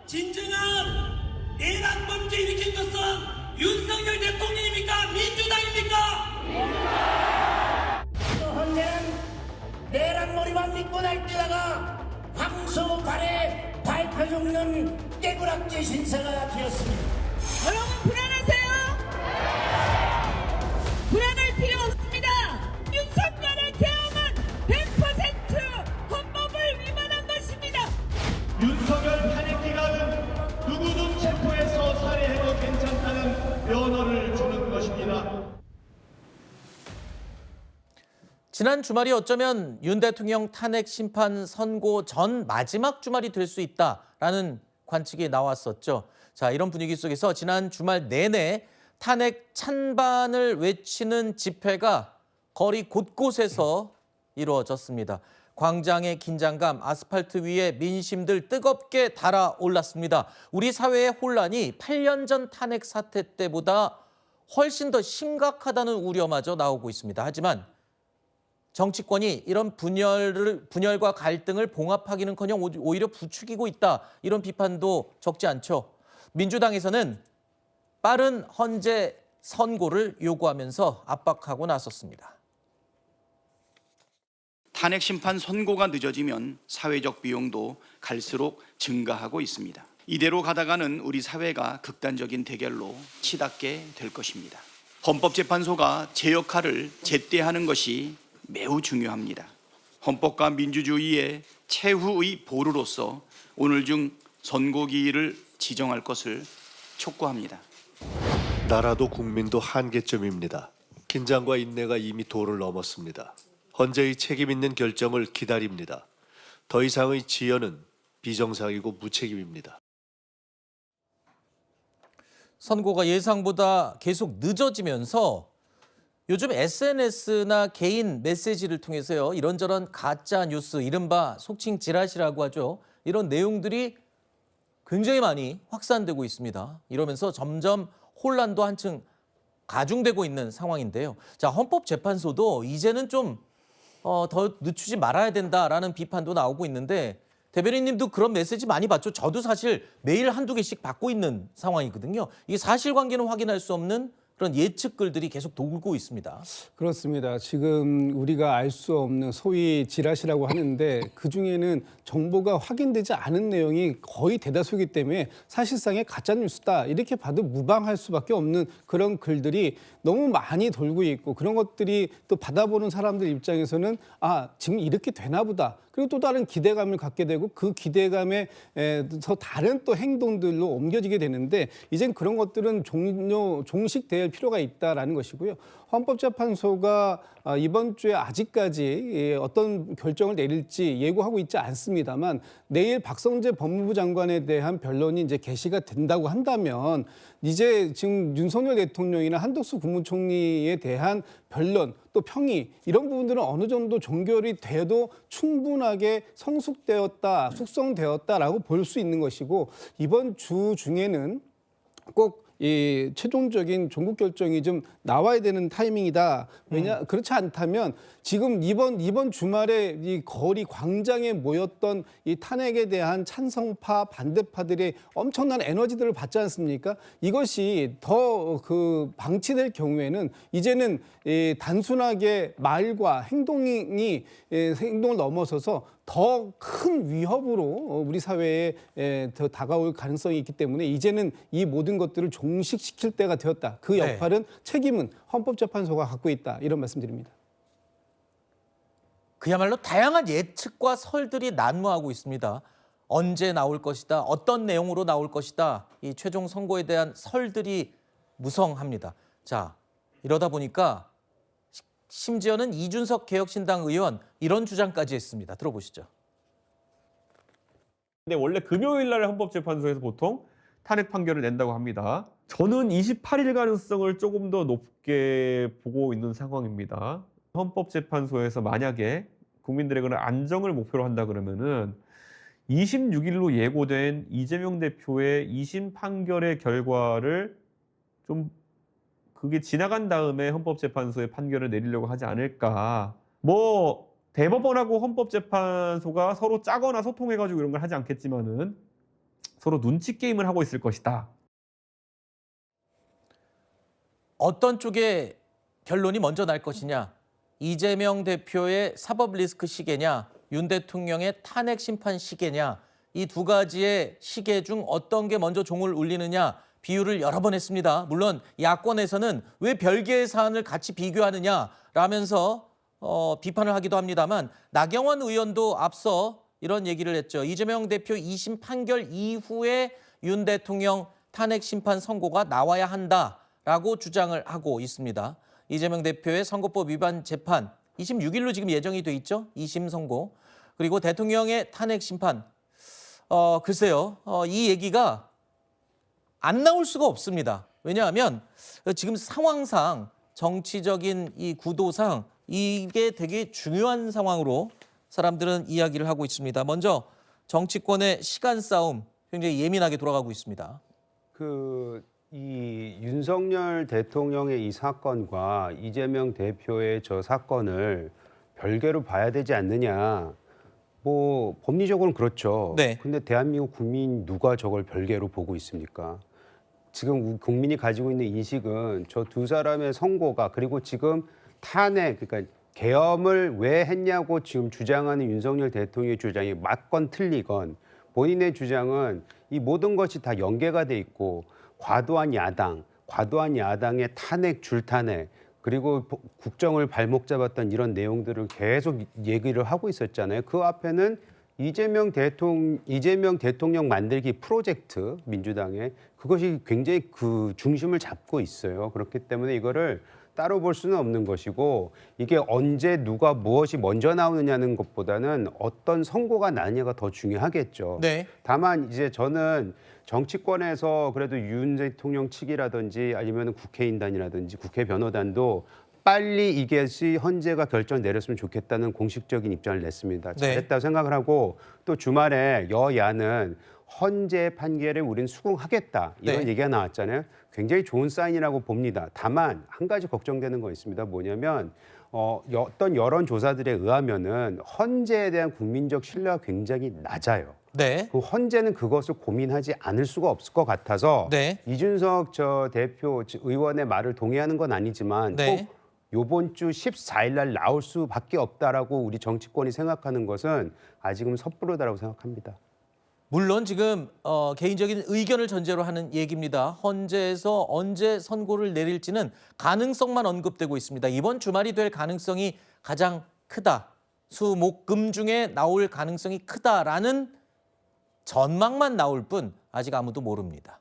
진정한 내란 범죄 일으킨 것은 윤석열 대통령입니까? 민주당입니까? 헌재는 내란몰이만 믿고 날뛰다가 황소 발에 발표 죽는 깨구락지 신세가 되었습니다. 여러분 불안하세요? 불안할 필요 없습니다. 윤석열의 계엄은 100% 헌법을 위반한 것입니다. 윤석열 탄핵 기간은 누구든 체포해서 살해해도 괜찮다는 면허를 주는 것입니다. 지난 주말이 어쩌면 윤 대통령 탄핵 심판 선고 전 마지막 주말이 될 수 있다라는 관측이 나왔었죠. 자, 이런 분위기 속에서 지난 주말 내내 탄핵 찬반을 외치는 집회가 거리 곳곳에서 이루어졌습니다. 광장의 긴장감, 아스팔트 위에 민심들 뜨겁게 달아올랐습니다. 우리 사회의 혼란이 8년 전 탄핵 사태 때보다 훨씬 더 심각하다는 우려마저 나오고 있습니다. 하지만 정치권이 이런 분열과 갈등을 봉합하기는커녕 오히려 부추기고 있다. 이런 비판도 적지 않죠. 민주당에서는 빠른 헌재 선고를 요구하면서 압박하고 나섰습니다. 탄핵 심판 선고가 늦어지면 사회적 비용도 갈수록 증가하고 있습니다. 이대로 가다가는 우리 사회가 극단적인 대결로 치닫게 될 것입니다. 헌법재판소가 제 역할을 제때 하는 것이 매우 중요합니다. 헌법과 민주주의의 최후의 보루로서 오늘 중 선고기일을 지정할 것을 촉구합니다. 나라도 국민도 한계점입니다. 긴장과 인내가 이미 도를 넘었습니다. 헌재의 책임 있는 결정을 기다립니다. 더 이상의 지연은 비정상이고 무책임입니다. 선고가 예상보다 계속 늦어지면서 요즘 SNS나 개인 메시지를 통해서요, 이런저런 가짜 뉴스, 이른바 속칭 지라시라고 하죠. 이런 내용들이 굉장히 많이 확산되고 있습니다. 이러면서 점점 혼란도 한층 가중되고 있는 상황인데요. 자, 헌법재판소도 이제는 좀 더 늦추지 말아야 된다라는 비판도 나오고 있는데, 대변인님도 그런 메시지 많이 받죠. 저도 사실 매일 한두 개씩 받고 있는 상황이거든요. 이게 사실관계는 확인할 수 없는 그런 예측글들이 계속 돌고 있습니다. 그렇습니다. 지금 우리가 알 수 없는 소위 지라시라고 하는데 그중에는 정보가 확인되지 않은 내용이 거의 대다수이기 때문에 사실상의 가짜뉴스다 이렇게 봐도 무방할 수밖에 없는 그런 글들이 너무 많이 돌고 있고, 그런 것들이 또 받아보는 사람들 입장에서는 아, 지금 이렇게 되나 보다. 그리고 또 다른 기대감을 갖게 되고 그 기대감에 더 다른 또 행동들로 옮겨지게 되는데, 이젠 그런 것들은 종식될 필요가 있다라는 것이고요. 헌법재판소가 이번 주에 아직까지 어떤 결정을 내릴지 예고하고 있지 않습니다만, 내일 박성재 법무부 장관에 대한 변론이 이제 개시가 된다고 한다면 이제 지금 윤석열 대통령이나 한덕수 국무총리에 대한 변론 또 평의 이런 부분들은 어느 정도 종결이 돼도 충분하게 성숙되었다, 숙성되었다라고 볼 수 있는 것이고, 이번 주 중에는 꼭 이 최종적인 종국 결정이 좀 나와야 되는 타이밍이다. 그렇지 않다면 지금 이번 주말에 이 거리 광장에 모였던 이 탄핵에 대한 찬성파 반대파들의 엄청난 에너지들을 받지 않습니까? 이것이 더 방치될 경우에는 이제는 단순하게 말과 행동을 넘어서서 더 큰 위협으로 우리 사회에 더 다가올 가능성이 있기 때문에 이제는 이 모든 것들을 종식시킬 때가 되었다. 그 역할은 책임은 헌법재판소가 갖고 있다. 이런 말씀드립니다. 그야말로 다양한 예측과 설들이 난무하고 있습니다. 언제 나올 것이다, 어떤 내용으로 나올 것이다, 이 최종 선고에 대한 설들이 무성합니다. 자, 이러다 보니까 심지어는 이준석 개혁신당 의원 이런 주장까지 했습니다. 들어보시죠. 근데 원래 금요일 날 헌법재판소에서 보통 탄핵 판결을 낸다고 합니다. 저는 28일 가능성을 조금 더 높게 보고 있는 상황입니다. 헌법재판소에서 만약에 국민들에게는 안정을 목표로 한다 그러면은 26일로 예고된 이재명 대표의 2심 판결의 결과를 좀 그게 지나간 다음에 헌법재판소의 판결을 내리려고 하지 않을까. 뭐 대법원하고 헌법재판소가 서로 짜거나 소통해가지고 이런 걸 하지 않겠지만은 서로 눈치 게임을 하고 있을 것이다. 어떤 쪽의 결론이 먼저 날 것이냐, 이재명 대표의 사법 리스크 시계냐, 윤 대통령의 탄핵 심판 시계냐, 이 두 가지의 시계 중 어떤 게 먼저 종을 울리느냐 비유를 여러 번 했습니다. 물론 야권에서는 왜 별개의 사안을 같이 비교하느냐라면서 비판을 하기도 합니다만, 나경원 의원도 앞서 이런 얘기를 했죠. 이재명 대표 2심 판결 이후에 윤 대통령 탄핵 심판 선고가 나와야 한다라고 주장을 하고 있습니다. 이재명 대표의 선거법 위반 재판 26일로 지금 예정이 돼 있죠. 2심 선고. 그리고 대통령의 탄핵 심판. 글쎄요. 이 얘기가 안 나올 수가 없습니다. 왜냐하면 지금 상황상, 정치적인 이 구도상 이게 되게 중요한 상황으로 사람들은 이야기를 하고 있습니다. 먼저 정치권의 시간 싸움 굉장히 예민하게 돌아가고 있습니다. 이 윤석열 대통령의 이 사건과 이재명 대표의 저 사건을 별개로 봐야 되지 않느냐. 뭐 법리적으로는 그렇죠. 네. 근데 대한민국 국민 누가 저걸 별개로 보고 있습니까? 지금 국민이 가지고 있는 인식은 저 두 사람의 선고가, 그리고 지금 탄핵, 그러니까 계엄을 왜 했냐고 지금 주장하는 윤석열 대통령의 주장이 맞건 틀리건 본인의 주장은 이 모든 것이 다 연계가 돼 있고, 과도한 야당의 탄핵, 줄탄핵, 그리고 국정을 발목 잡았던 이런 내용들을 계속 얘기를 하고 있었잖아요. 그 앞에는 이재명 대통령 만들기 프로젝트, 민주당의 그것이 굉장히 그 중심을 잡고 있어요. 그렇기 때문에 이거를 따로 볼 수는 없는 것이고, 이게 언제 누가 무엇이 먼저 나오느냐는 것보다는 어떤 선고가 나느냐가 더 중요하겠죠. 네. 다만 이제 저는 정치권에서 그래도 윤 대통령 측이라든지 아니면 국회의단이라든지 국회 변호단도 빨리 이것이 헌재가 결정 내렸으면 좋겠다는 공식적인 입장을 냈습니다. 잘했다고 생각을 하고, 또 주말에 여야는 헌재 판결에 우리는 수긍하겠다 이런 얘기가 나왔잖아요. 굉장히 좋은 사인이라고 봅니다. 다만 한 가지 걱정되는 거 있습니다. 뭐냐면 어떤 여론조사들에 의하면은 헌재에 대한 국민적 신뢰가 굉장히 낮아요. 네. 그 헌재는 그것을 고민하지 않을 수가 없을 것 같아서 네. 이준석 대표 의원의 말을 동의하는 건 아니지만 네. 꼭 이번 주 14일 날 나올 수밖에 없다라고 우리 정치권이 생각하는 것은 아직은 섣부르다라고 생각합니다. 물론 지금 개인적인 의견을 전제로 하는 얘기입니다. 헌재에서 언제 선고를 내릴지는 가능성만 언급되고 있습니다. 이번 주말이 될 가능성이 가장 크다. 수, 목, 금 중에 나올 가능성이 크다라는 전망만 나올 뿐 아직 아무도 모릅니다.